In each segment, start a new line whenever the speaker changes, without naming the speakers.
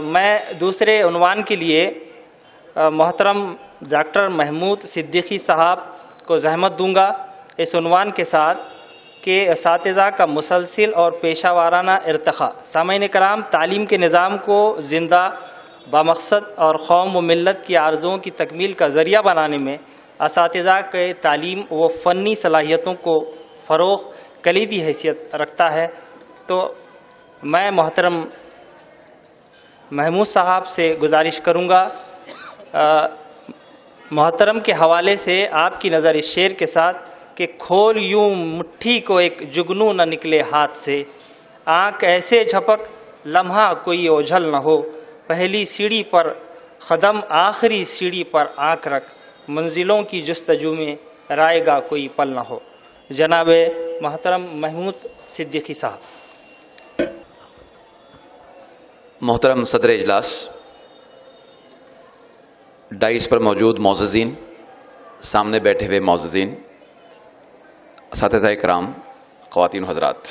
میں دوسرے عنوان کے لیے محترم ڈاکٹر محمود صدیقی صاحب کو زحمت دوں گا اس عنوان کے ساتھ کہ اساتذہ کا مسلسل اور پیشہ وارانہ ارتقاء۔ سامعین کرام، تعلیم کے نظام کو زندہ، بامقصد اور قوم و ملت کی آرزوؤں کی تکمیل کا ذریعہ بنانے میں اساتذہ کے تعلیم و فنی صلاحیتوں کو فروغ کلیدی حیثیت رکھتا ہے۔ تو میں محترم محمود صاحب سے گزارش کروں گا محترم کے حوالے سے آپ کی نظر اس شعر کے ساتھ کہ کھول یوں مٹھی کو ایک جگنو نہ نکلے ہاتھ سے، آنکھ ایسے جھپک لمحہ کوئی اوجھل نہ ہو، پہلی سیڑھی پر قدم آخری سیڑھی پر آنکھ رکھ، منزلوں کی جستجو میں رائے گا کوئی پل نہ ہو۔ جناب محترم محمود صدیقی صاحب۔
محترم صدر اجلاس، ڈائس پر موجود معززین، سامنے بیٹھے ہوئے معززین، اساتذہ کرام، خواتین و حضرات،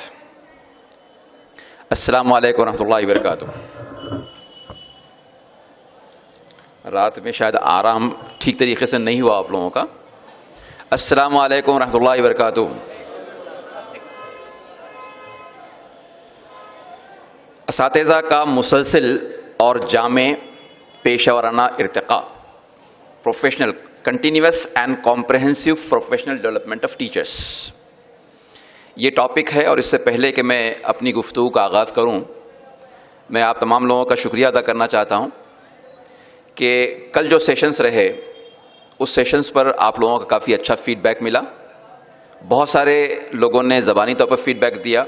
السلام علیکم ورحمۃ اللہ وبرکاتہ۔ رات میں شاید آرام ٹھیک طریقے سے نہیں ہوا آپ لوگوں کا۔ السلام علیکم ورحمۃ اللہ وبرکاتہ۔ اساتذہ کا مسلسل اور جامع پیشہ ورانہ ارتقاء، professional continuous and comprehensive professional development of teachers, یہ ٹاپک ہے۔ اور اس سے پہلے کہ میں اپنی گفتگو کا آغاز کروں، میں آپ تمام لوگوں کا شکریہ ادا کرنا چاہتا ہوں کہ کل جو سیشنز رہے اس سیشنز پر آپ لوگوں کا کافی اچھا فیڈ بیک ملا۔ بہت سارے لوگوں نے زبانی طور پر فیڈ بیک دیا،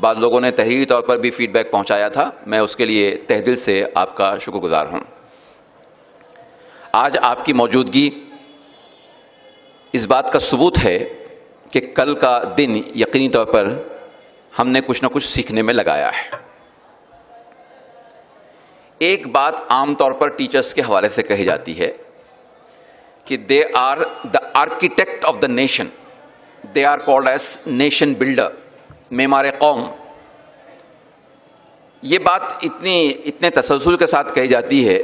بعض لوگوں نے تحریری طور پر بھی فیڈ بیک پہنچایا تھا۔ میں اس کے لیے تہ دل سے آپ کا شکر گزار ہوں۔ آج آپ کی موجودگی اس بات کا ثبوت ہے کہ کل کا دن یقینی طور پر ہم نے کچھ نہ کچھ سیکھنے میں لگایا ہے۔ ایک بات عام طور پر ٹیچرز کے حوالے سے کہی جاتی ہے کہ they are the architect of the nation, they are called as nation builder, معمار قوم۔ یہ بات اتنے تسلسل کے ساتھ کہی جاتی ہے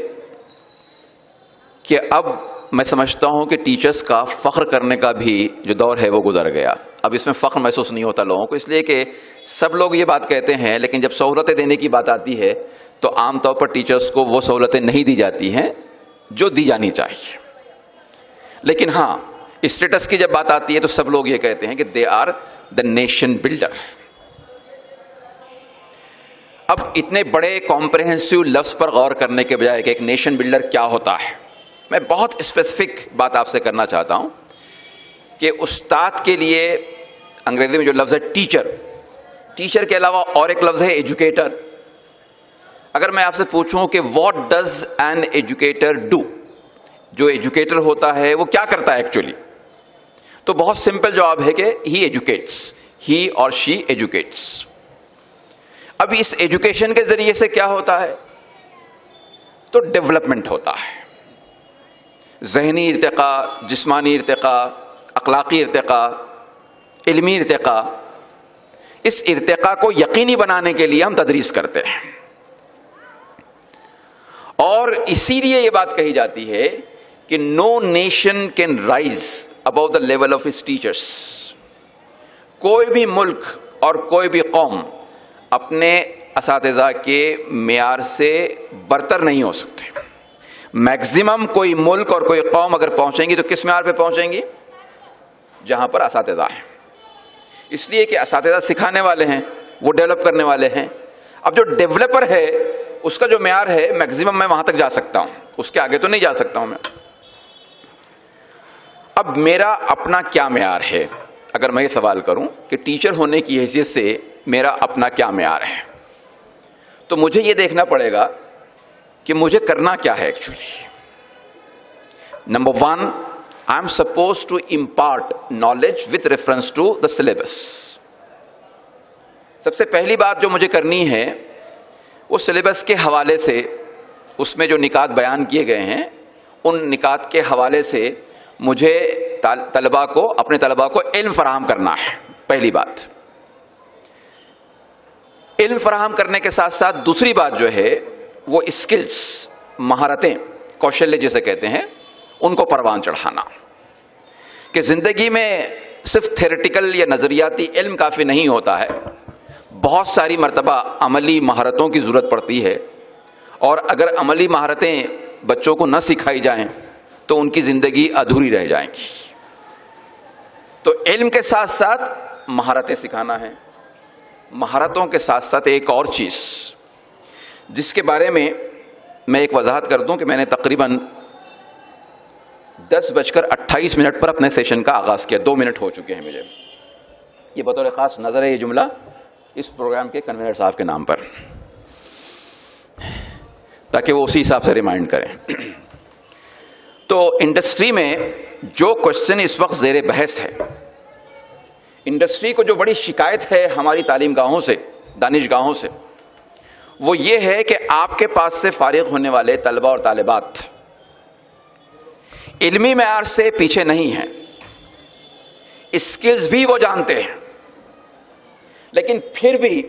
کہ اب میں سمجھتا ہوں کہ ٹیچرز کا فخر کرنے کا بھی جو دور ہے وہ گزر گیا۔ اب اس میں فخر محسوس نہیں ہوتا لوگوں کو، اس لیے کہ سب لوگ یہ بات کہتے ہیں، لیکن جب سہولتیں دینے کی بات آتی ہے تو عام طور پر ٹیچرز کو وہ سہولتیں نہیں دی جاتی ہیں جو دی جانی چاہیے۔ لیکن ہاں، اسٹیٹس کی جب بات آتی ہے تو سب لوگ یہ کہتے ہیں کہ they are the nation builder. اب اتنے بڑے کمپریہنسو لفظ پر غور کرنے کے بجائے کہ ایک نیشن بلڈر کیا ہوتا ہے، میں بہت اسپیسیفک بات آپ سے کرنا چاہتا ہوں کہ استاد کے لیے انگریزی میں جو لفظ ہے ٹیچر، ٹیچر کے علاوہ اور ایک لفظ ہے ایجوکیٹر۔ اگر میں آپ سے پوچھوں کہ what does an educator do, جو ایجوکیٹر ہوتا ہے وہ کیا کرتا ہے ایکچولی، تو بہت سمپل جواب ہے کہ ہی ایجوکیٹس، ہی اور شی ایجوکیٹس۔ اب اس ایجوکیشن کے ذریعے سے کیا ہوتا ہے تو ڈیولپمنٹ ہوتا ہے، ذہنی ارتقاء، جسمانی ارتقاء، اخلاقی ارتقاء، علمی ارتقاء۔ اس ارتقاء کو یقینی بنانے کے لیے ہم تدریس کرتے ہیں، اور اسی لیے یہ بات کہی جاتی ہے کہ no nation can rise above the level of its teachers. کوئی بھی ملک اور کوئی بھی قوم اپنے اساتذہ کے معیار سے برتر نہیں ہو سکتے۔ میکزیمم کوئی ملک اور کوئی قوم اگر پہنچیں گی تو کس معیار پہ پہنچیں گی؟ جہاں پر اساتذہ ہیں۔ اس لیے کہ اساتذہ سکھانے والے ہیں، وہ ڈیولپ کرنے والے ہیں۔ اب جو ڈیولپر ہے اس کا جو معیار ہے میکزیمم میں وہاں تک جا سکتا ہوں، اس کے آگے تو نہیں جا سکتا ہوں میں۔ اب میرا اپنا کیا معیار ہے؟ اگر میں یہ سوال کروں کہ ٹیچر ہونے کی حیثیت سے میرا اپنا کیا معیار ہے، تو مجھے یہ دیکھنا پڑے گا کہ مجھے کرنا کیا ہے actually. Number 1، I am supposed to impart knowledge with reference to the syllabus۔ سب سے پہلی بات جو مجھے کرنی ہے وہ سلیبس کے حوالے سے، اس میں جو نکات بیان کیے گئے ہیں ان نکات کے حوالے سے مجھے اپنے طلباء کو علم فراہم کرنا ہے۔ پہلی بات، علم فراہم کرنے کے ساتھ ساتھ دوسری بات جو ہے وہ اسکلز، مہارتیں، کوشلیہ جسے کہتے ہیں، ان کو پروان چڑھانا کہ زندگی میں صرف تھیوریٹیکل یا نظریاتی علم کافی نہیں ہوتا ہے، بہت ساری مرتبہ عملی مہارتوں کی ضرورت پڑتی ہے، اور اگر عملی مہارتیں بچوں کو نہ سکھائی جائیں تو ان کی زندگی ادھوری رہ جائیں گی۔ تو علم کے ساتھ ساتھ مہارتیں سکھانا ہے۔ مہارتوں کے ساتھ ساتھ ایک اور چیز جس کے بارے میں میں ایک وضاحت کر دوں کہ میں نے تقریباً 10:28 پر اپنے سیشن کا آغاز کیا، 2 منٹ ہو چکے ہیں مجھے، یہ بطور خاص نظر ہے یہ جملہ اس پروگرام کے کنوینر صاحب کے نام پر، تاکہ وہ اسی حساب سے ریمائنڈ کریں۔ تو انڈسٹری میں جو کوشچن اس وقت زیر بحث ہے، انڈسٹری کو جو بڑی شکایت ہے ہماری تعلیم گاہوں سے، دانش گاہوں سے، وہ یہ ہے کہ آپ کے پاس سے فارغ ہونے والے طلبہ اور طالبات علمی معیار سے پیچھے نہیں ہیں، اسکلز بھی وہ جانتے ہیں، لیکن پھر بھی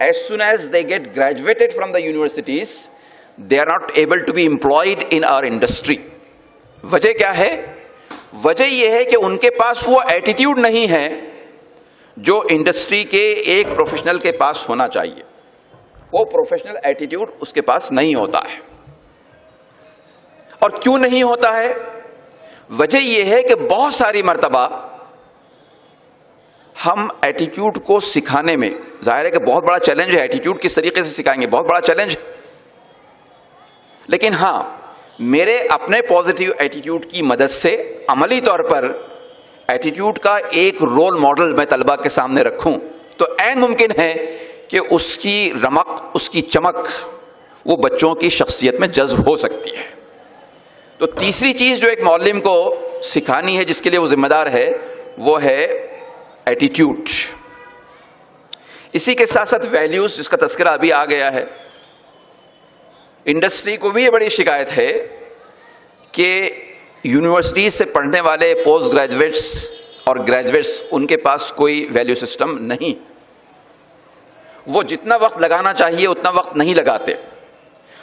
as soon as they get graduated from the universities they are not able to be employed in our industry۔ وجہ کیا ہے؟ وجہ یہ ہے کہ ان کے پاس وہ ایٹیٹیوڈ نہیں ہے جو انڈسٹری کے ایک پروفیشنل کے پاس ہونا چاہیے، وہ پروفیشنل ایٹیٹیوڈ اس کے پاس نہیں ہوتا ہے۔ اور کیوں نہیں ہوتا ہے؟ وجہ یہ ہے کہ بہت ساری مرتبہ ہم ایٹیٹیوڈ کو سکھانے میں، ظاہر ہے کہ بہت بڑا چیلنج ہے، ایٹیٹیوڈ کس طریقے سے سکھائیں گے، بہت بڑا چیلنج، لیکن ہاں میرے اپنے پازیٹیو ایٹیٹیوڈ کی مدد سے عملی طور پر ایٹیٹیوڈ کا ایک رول ماڈل میں طلبہ کے سامنے رکھوں تو عین ممکن ہے کہ اس کی رمق، اس کی چمک وہ بچوں کی شخصیت میں جذب ہو سکتی ہے۔ تو تیسری چیز جو ایک معلم کو سکھانی ہے، جس کے لیے وہ ذمہ دار ہے، وہ ہے ایٹیٹیوڈ۔ اسی کے ساتھ ساتھ ویلیوز، جس کا تذکرہ ابھی آ گیا ہے۔ انڈسٹری کو بھی یہ بڑی شکایت ہے کہ یونیورسٹیز سے پڑھنے والے پوسٹ گریجویٹس اور گریجویٹس، ان کے پاس کوئی ویلیو سسٹم نہیں، وہ جتنا وقت لگانا چاہیے اتنا وقت نہیں لگاتے،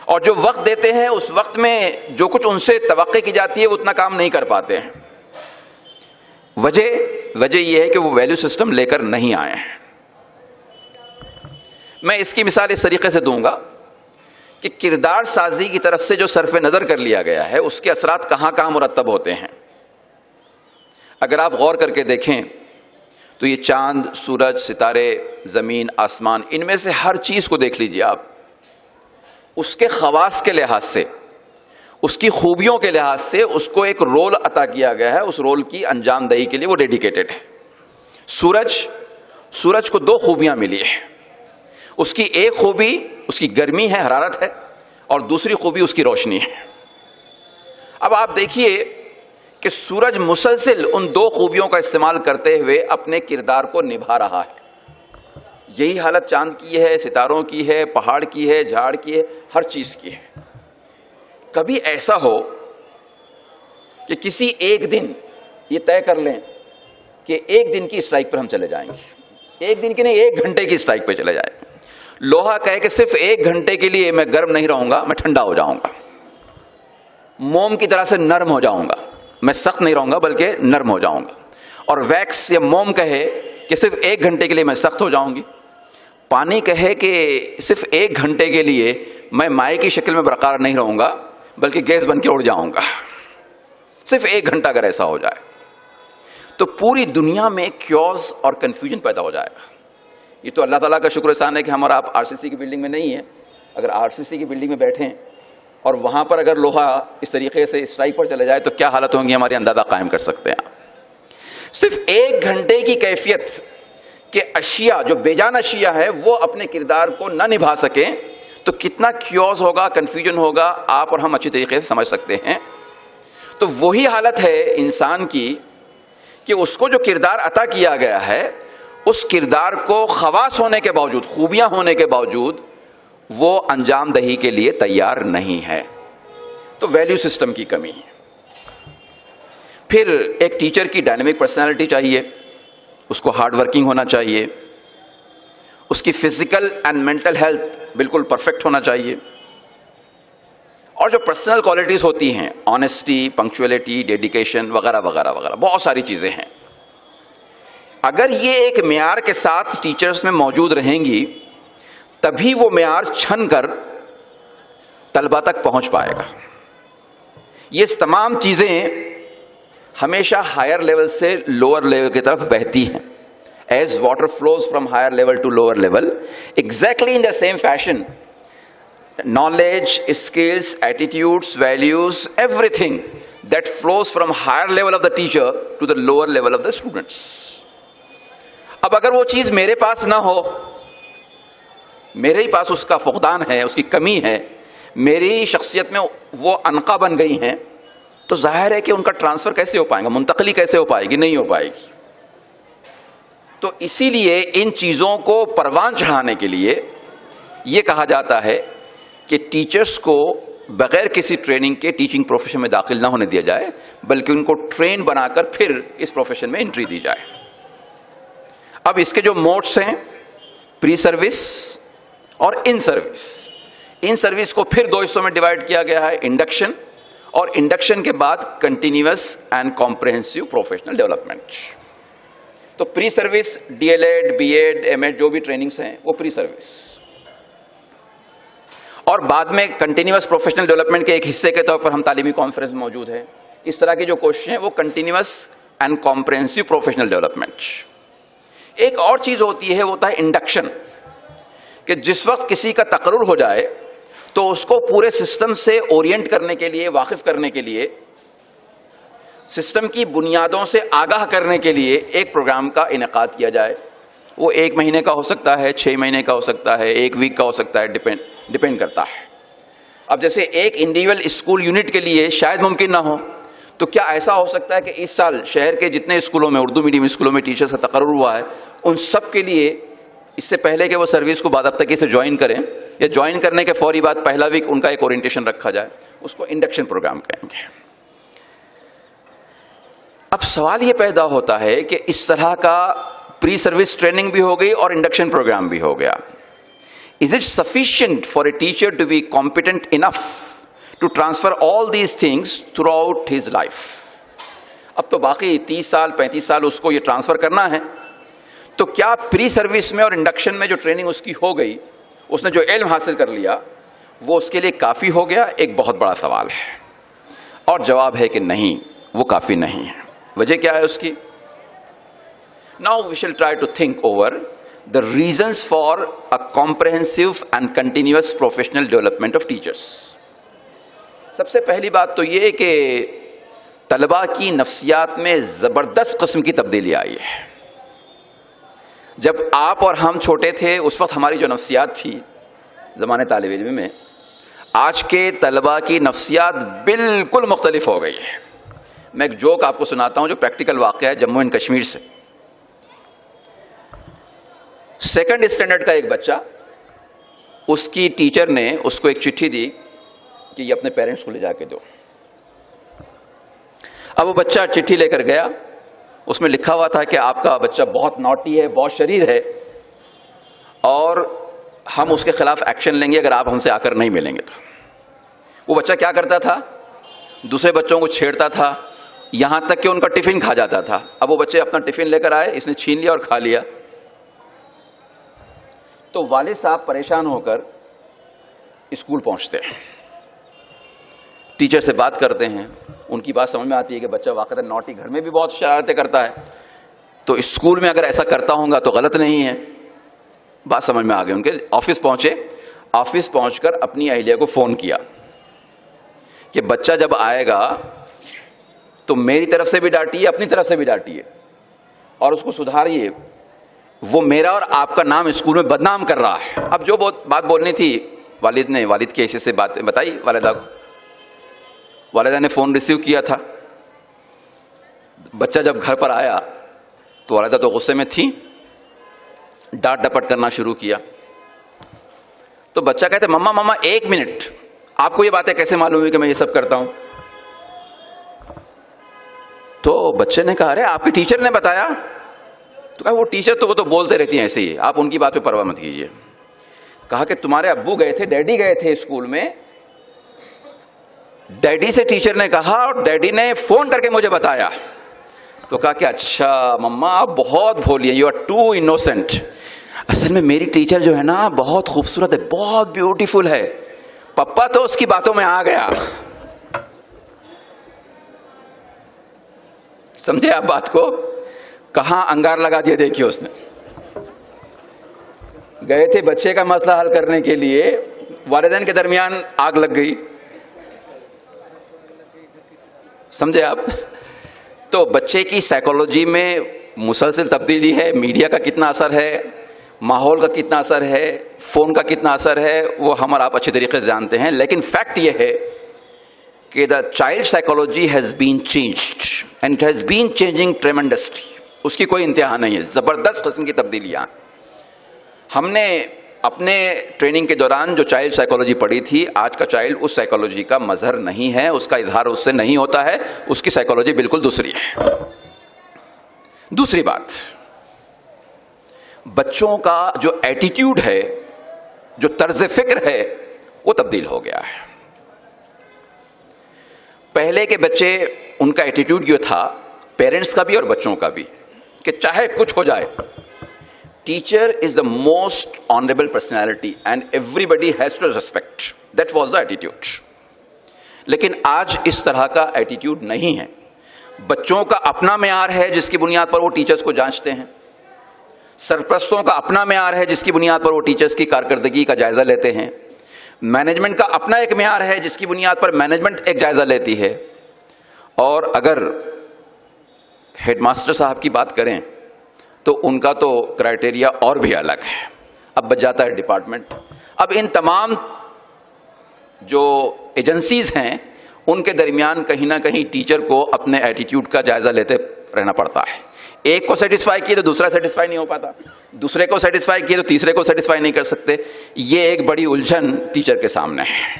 اور جو وقت دیتے ہیں اس وقت میں جو کچھ ان سے توقع کی جاتی ہے وہ اتنا کام نہیں کر پاتے ہیں۔ وجہ یہ ہے کہ وہ ویلیو سسٹم لے کر نہیں آئے ہیں۔ میں اس کی مثال اس طریقے سے دوں گا کہ کردار سازی کی طرف سے جو صرف نظر کر لیا گیا ہے اس کے اثرات کہاں کہاں مرتب ہوتے ہیں۔ اگر آپ غور کر کے دیکھیں تو یہ چاند، سورج، ستارے، زمین، آسمان، ان میں سے ہر چیز کو دیکھ لیجیے آپ، اس کے خواص کے لحاظ سے، اس کی خوبیوں کے لحاظ سے اس کو ایک رول عطا کیا گیا ہے، اس رول کی انجام دہی کے لیے وہ ڈیڈیکیٹڈ ہے۔ سورج کو 2 خوبیاں ملی ہیں، اس کی ایک خوبی اس کی گرمی ہے، حرارت ہے، اور دوسری خوبی اس کی روشنی ہے۔ اب آپ دیکھیے کہ سورج مسلسل ان 2 خوبیوں کا استعمال کرتے ہوئے اپنے کردار کو نبھا رہا ہے۔ یہی حالت چاند کی ہے، ستاروں کی ہے، پہاڑ کی ہے، جھاڑ کی ہے، ہر چیز کی ہے۔ کبھی ایسا ہو کہ کسی ایک دن یہ طے کر لیں کہ ایک دن کی اسٹرائک پر ہم چلے جائیں گے، ایک دن کی نہیں، 1 گھنٹے کی اسٹرائک پہ چلے جائیں۔ لوہا کہے کہ صرف 1 گھنٹے کے لیے میں گرم نہیں رہوں گا، میں ٹھنڈا ہو جاؤں گا، موم کی طرح سے نرم ہو جاؤں گا، میں سخت نہیں رہوں گا بلکہ نرم ہو جاؤں گا۔ اور ویکس یا موم کہے کہ صرف 1 گھنٹے کے لیے میں سخت ہو جاؤں گی۔ پانی کہے کہ صرف 1 گھنٹے کے لیے میں مائع کی شکل میں برقرار نہیں رہوں گا بلکہ گیس بن کے اڑ جاؤں گا۔ صرف 1 گھنٹہ اگر ایسا ہو جائے تو پوری دنیا میں کیوس اور کنفیوژن پیدا ہو جائے گا۔ یہ تو اللہ تعالیٰ کا شکر احسان ہے کہ ہمارا آپ RCC کی بلڈنگ میں نہیں ہے۔ اگر RCC کی بلڈنگ میں بیٹھیں اور وہاں پر اگر لوہا اس طریقے سے اسٹرائک پر چلے جائے تو کیا حالت ہوں گی ہماری اندازہ قائم کر سکتے ہیں۔ صرف 1 گھنٹے کی کیفیت کہ اشیاء جو بے جان اشیاء ہے وہ اپنے کردار کو نہ نبھا سکیں تو کتنا کیوس ہوگا، کنفیوژن ہوگا، آپ اور ہم اچھی طریقے سے سمجھ سکتے ہیں۔ تو وہی حالت ہے انسان کی کہ اس کو جو کردار عطا کیا گیا ہے اس کردار کو خواص ہونے کے باوجود، خوبیاں ہونے کے باوجود وہ انجام دہی کے لیے تیار نہیں ہے۔ تو ویلیو سسٹم کی کمی ہے۔ پھر ایک ٹیچر کی ڈائنامک پرسنالٹی چاہیے، اس کو ہارڈ ورکنگ ہونا چاہیے، اس کی فزیکل اینڈ مینٹل ہیلتھ بالکل پرفیکٹ ہونا چاہیے، اور جو پرسنل کوالٹیز ہوتی ہیں، آنیسٹی، پنکچوئلٹی، ڈیڈیکیشن وغیرہ وغیرہ وغیرہ، بہت ساری چیزیں ہیں. اگر یہ ایک معیار کے ساتھ ٹیچرز میں موجود رہیں گی تبھی وہ معیار چھن کر طلبہ تک پہنچ پائے گا. یہ تمام چیزیں ہمیشہ ہائر لیول سے لوور لیول کی طرف بہتی ہیں. As water flows from higher level to lower level, exactly in the same fashion, knowledge, skills, attitudes, values, everything that flows from higher level of the teacher to the lower level of the students. اب اگر وہ چیز میرے پاس نہ ہو، میرے ہی پاس اس کا فقدان ہے، اس کی کمی ہے، میری شخصیت میں وہ عنقا بن گئی ہیں، تو ظاہر ہے کہ ان کا ٹرانسفر کیسے ہو پائے گا، منتقلی کیسے ہو پائے گی؟ نہیں ہو پائے گی. تو اسی لیے ان چیزوں کو پروان چڑھانے کے لیے یہ کہا جاتا ہے کہ ٹیچرز کو بغیر کسی ٹریننگ کے ٹیچنگ پروفیشن میں داخل نہ ہونے دیا جائے، بلکہ ان کو ٹرین بنا کر پھر اس پروفیشن میں انٹری دی جائے. اب اس کے جو موڈس ہیں، پری سروس اور ان سروس. ان سروس کو پھر دو حصوں میں ڈیوائڈ کیا گیا ہے، انڈکشن اور انڈکشن کے بعد continuous and comprehensive professional development. تو pre service D El Ed, B Ed, M Ed جو بھی ٹریننگز ہیں وہ پری سروس، اور بعد میں کنٹینیوس پروفیشنل ڈیولپمنٹ کے ایک حصے کے طور پر ہم تعلیمی کانفرنس میں موجود ہیں. اس طرح کی جو کوششیں ہیں وہ continuous and comprehensive professional development. ایک اور چیز ہوتی ہے، وہ ہوتا ہے انڈکشن، کہ جس وقت کسی کا تقرر ہو جائے تو اس کو پورے سسٹم سے اورینٹ کرنے کے لیے، واقف کرنے کے لیے، سسٹم کی بنیادوں سے آگاہ کرنے کے لیے ایک پروگرام کا انعقاد کیا جائے. وہ 1 مہینے کا ہو سکتا ہے، 6 مہینے کا ہو سکتا ہے، 1 ویک کا ہو سکتا ہے، ڈپینڈ کرتا ہے. اب جیسے ایک انڈیویجول اسکول یونٹ کے لیے شاید ممکن نہ ہو، تو کیا ایسا ہو سکتا ہے کہ اس سال شہر کے جتنے اسکولوں میں، اردو میڈیم اسکولوں میں ٹیچرز کا تقرر ہوا ہے، ان سب کے لیے اس سے پہلے کہ وہ سروس کو باضابطگی سے جوائن کریں یا جوائن کرنے کے فوری بعد پہلا ویک ان کا ایک اورینٹیشن رکھا جائے؟ اس کو انڈکشن پروگرام کہیں گے. اب سوال یہ پیدا ہوتا ہے کہ اس طرح کا پری سروس ٹریننگ بھی ہو گئی اور انڈکشن پروگرام بھی ہو گیا. Is it sufficient for a teacher to be competent enough to transfer all these things throughout his life? اب تو باقی 30 سال 35 سال اس کو یہ ٹرانسفر کرنا ہے، تو کیا پری سروس میں اور انڈکشن میں جو ٹریننگ اس کی ہو گئی، اس نے جو علم حاصل کر لیا، وہ اس کے لیے کافی ہو گیا؟ ایک بہت بڑا سوال ہے، اور جواب ہے کہ نہیں، وہ کافی نہیں ہے. وجہ کیا ہے اس کی؟ Now we shall try to think over the reasons for a comprehensive and continuous professional development of teachers. سب سے پہلی بات تو یہ کہ طلباء کی نفسیات میں زبردست قسم کی تبدیلی آئی ہے. جب آپ اور ہم چھوٹے تھے اس وقت ہماری جو نفسیات تھی زمانے طالب علم میں، آج کے طلباء کی نفسیات بالکل مختلف ہو گئی ہے. میں ایک جوک آپ کو سناتا ہوں جو پریکٹیکل واقعہ ہے جموں اینڈ کشمیر سے. 2nd اسٹینڈرڈ کا ایک بچہ، اس کی ٹیچر نے اس کو ایک چٹھی دی کہ یہ اپنے پیرنٹس کو لے جا کے دو. اب وہ بچہ چٹھی لے کر گیا، اس میں لکھا ہوا تھا کہ آپ کا بچہ بہت ناٹی ہے، بہت شریر ہے، اور ہم اس کے خلاف ایکشن لیں گے اگر آپ ہم سے آ کر نہیں ملیں گے. تو وہ بچہ کیا کرتا تھا؟ دوسرے بچوں کو چھیڑتا تھا، یہاں تک کہ ان کا ٹفن کھا جاتا تھا. اب وہ بچے اپنا ٹفن لے کر آئے، اس نے چھین لیا اور کھا لیا. تو والد صاحب پریشان ہو کر اسکول پہنچتے ہیں، ٹیچر سے بات کرتے ہیں. ان کی بات سمجھ میں آتی ہے کہ بچہ واقعی نوٹی، گھر میں بھی بہت شرارتیں کرتا ہے، تو اسکول میں اگر ایسا کرتا ہوں گا تو غلط نہیں ہے. بات سمجھ میں آ گئی. ان کے آفس پہنچے، آفس پہنچ کر اپنی اہلیہ کو فون کیا کہ بچہ جب آئے گا تو میری طرف سے بھی ڈانٹیے، اپنی طرف سے بھی ڈانٹیے، اور اس کو سدھاریے. وہ میرا اور آپ کا نام اسکول میں بدنام کر رہا ہے. اب جو بات بولنی تھی والد کے حصے سے بات بتائی والدہ کو. والدہ نے فون ریسیو کیا تھا. بچہ جب گھر پر آیا تو والدہ تو غصے میں تھی، ڈانٹ ڈپٹ کرنا شروع کیا. تو بچہ کہتے مما 1 منٹ، آپ کو یہ باتیں کیسے معلوم ہوئی کہ میں یہ سب کرتا ہوں؟ تو بچے نے کہا ارے آپ کی ٹیچر نے بتایا. تو کہا وہ ٹیچر تو وہ تو بولتے رہتی ہیں ایسے ہی، آپ ان کی بات پہ پرواہ مت کیجیے. کہا کہ تمہارے ابو گئے تھے، ڈیڈی گئے تھے اسکول میں، ڈیڈی سے ٹیچر نے کہا اور ڈیڈی نے فون کر کے مجھے بتایا. تو کہا کہ اچھا مما آپ بہت بھولی ہیں, یو آر ٹو انوسینٹ. اصل میں میری ٹیچر جو ہے نا بہت خوبصورت ہے, بہت بیوٹیفل ہے. پپا تو اس کی باتوں میں آ گیا. سمجھے آپ بات کو؟ کہاں انگار لگا دیا دیکھیے اس نے. گئے تھے بچے کا مسئلہ حل کرنے کے لیے, والدین کے درمیان آگ لگ گئی. سمجھے آپ؟ تو بچے کی سائیکولوجی میں مسلسل تبدیلی ہے. میڈیا کا کتنا اثر ہے, ماحول کا کتنا اثر ہے, فون کا کتنا اثر ہے, وہ ہم اور آپ اچھی طریقے سے جانتے ہیں. لیکن فیکٹ یہ ہے کہ the child psychology has been changed and it has been changing tremendously. اس کی کوئی انتہا نہیں ہے, زبردست قسم کی تبدیلیاں. ہم نے اپنے ٹریننگ کے دوران جو چائلڈ سائیکولوجی پڑھی تھی, آج کا چائلڈ اس سائیکولوجی کا مظہر نہیں ہے, اس کا اظہار اس سے نہیں ہوتا ہے. اس کی سائیکولوجی بالکل دوسری ہے. دوسری بات, بچوں کا جو ایٹیٹیوڈ ہے, جو طرز فکر ہے, وہ تبدیل ہو گیا ہے. پہلے کے بچے, ان کا ایٹیٹیوڈ یہ تھا, پیرنٹس کا بھی اور بچوں کا بھی, کہ چاہے کچھ ہو جائے, teacher is the most honourable personality and everybody has to respect. That was the attitude. لیکن آج اس طرح کا ایٹیٹیوڈ نہیں ہے. بچوں کا اپنا معیار ہے جس کی بنیاد پر وہ ٹیچرز کو جانچتے ہیں. سرپرستوں کا اپنا معیار ہے جس کی بنیاد پر وہ ٹیچرز کی کارکردگی کا جائزہ لیتے ہیں. مینجمنٹ کا اپنا ایک معیار ہے جس کی بنیاد پر مینجمنٹ ایک جائزہ لیتی ہے. اور اگر ہیڈ ماسٹر صاحب کی بات کریں تو ان کا تو کرائٹیریا اور بھی الگ ہے. اب بچ جاتا ہے ڈپارٹمنٹ. اب ان تمام جو ایجنسیز ہیں ان کے درمیان کہیں نہ کہیں ٹیچر کو اپنے ایٹیٹیوڈ کا جائزہ لیتے رہنا پڑتا ہے. ایک کو سیٹسفائی کیے تو دوسرا سیٹسفائی نہیں ہو پاتا, دوسرے کو سیٹسفائی کیے تو تیسرے کو سیٹسفائی نہیں کر سکتے. یہ ایک بڑی الجھن ٹیچر کے سامنے ہے.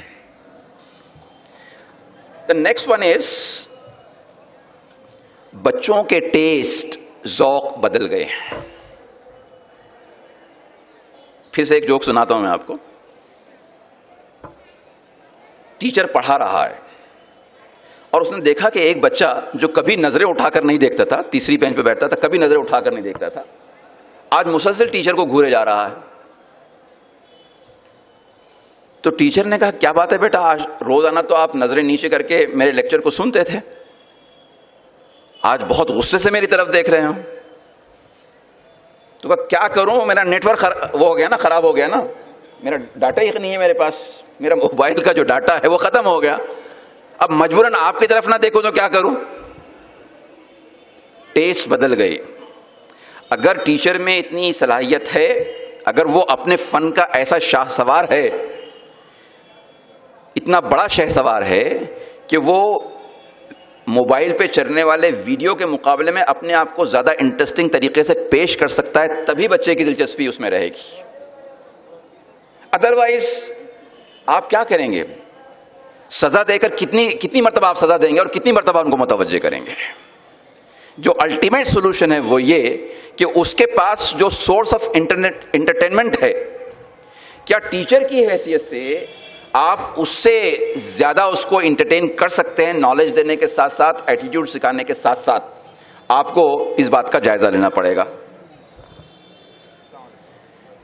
The next one is, بچوں کے ٹیسٹ, ذوق بدل گئے. پھر سے ایک جوک سناتا ہوں میں آپ کو. ٹیچر پڑھا رہا ہے اور اس نے دیکھا کہ ایک بچہ جو کبھی نظریں اٹھا کر نہیں دیکھتا تھا, تیسری بینچ پہ بیٹھتا تھا, کبھی نظریں اٹھا کر نہیں دیکھتا تھا, آج مسلسل ٹیچر کو گھورے جا رہا ہے. تو ٹیچر نے کہا کیا بات ہے بیٹا, آج روزانہ تو آپ نظریں نیچے کر کے میرے لیکچر کو سنتے تھے, آج بہت غصے سے میری طرف دیکھ رہے ہوں. تو کہا کیا کروں, میرا نیٹ ورک وہ ہو گیا نا, خراب ہو گیا نا, میرا ڈاٹا ہی نہیں ہے میرے پاس, میرا موبائل کا جو ڈاٹا ہے وہ ختم ہو گیا. اب مجبوراً آپ کی طرف نہ دیکھوں تو کیا کروں. ٹیسٹ بدل گئے. اگر ٹیچر میں اتنی صلاحیت ہے, اگر وہ اپنے فن کا ایسا شاہ سوار ہے, اتنا بڑا شاہ سوار ہے کہ وہ موبائل پہ چلنے والے ویڈیو کے مقابلے میں اپنے آپ کو زیادہ انٹرسٹنگ طریقے سے پیش کر سکتا ہے, تبھی بچے کی دلچسپی اس میں رہے گی. ادروائز آپ کیا کریں گے؟ سزا دے کر کتنی مرتبہ آپ سزا دیں گے اور کتنی مرتبہ ان کو متوجہ کریں گے؟ جو الٹیمیٹ سولوشن ہے وہ یہ کہ اس کے پاس جو سورس آف انٹرٹینمنٹ ہے, کیا ٹیچر کی حیثیت سے آپ اس سے زیادہ اس کو انٹرٹین کر سکتے ہیں؟ نالج دینے کے ساتھ ساتھ, ایٹیٹیوڈ سکھانے کے ساتھ ساتھ آپ کو اس بات کا جائزہ لینا پڑے گا.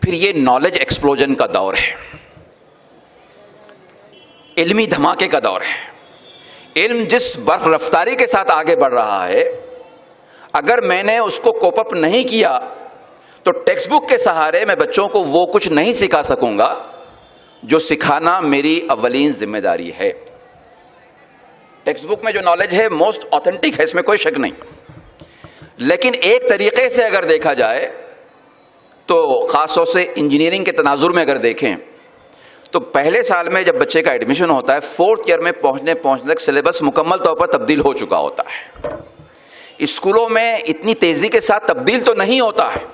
پھر یہ نالج ایکسپلوژن کا دور ہے, علمی دھماکے کا دور ہے. علم جس برق رفتاری کے ساتھ آگے بڑھ رہا ہے, اگر میں نے اس کو کوپ اپ نہیں کیا تو ٹیکسٹ بک کے سہارے میں بچوں کو وہ کچھ نہیں سکھا سکوں گا جو سکھانا میری اولین ذمہ داری ہے. ٹیکسٹ بک میں جو نالج ہے موسٹ آتھینٹک ہے, اس میں کوئی شک نہیں. لیکن ایک طریقے سے اگر دیکھا جائے تو, خاص طور سے انجینئرنگ کے تناظر میں اگر دیکھیں تو پہلے سال میں جب بچے کا ایڈمیشن ہوتا ہے, 4th ایئر میں پہنچنے تک سلیبس مکمل طور پر تبدیل ہو چکا ہوتا ہے. اسکولوں میں اتنی تیزی کے ساتھ تبدیل تو نہیں ہوتا ہے,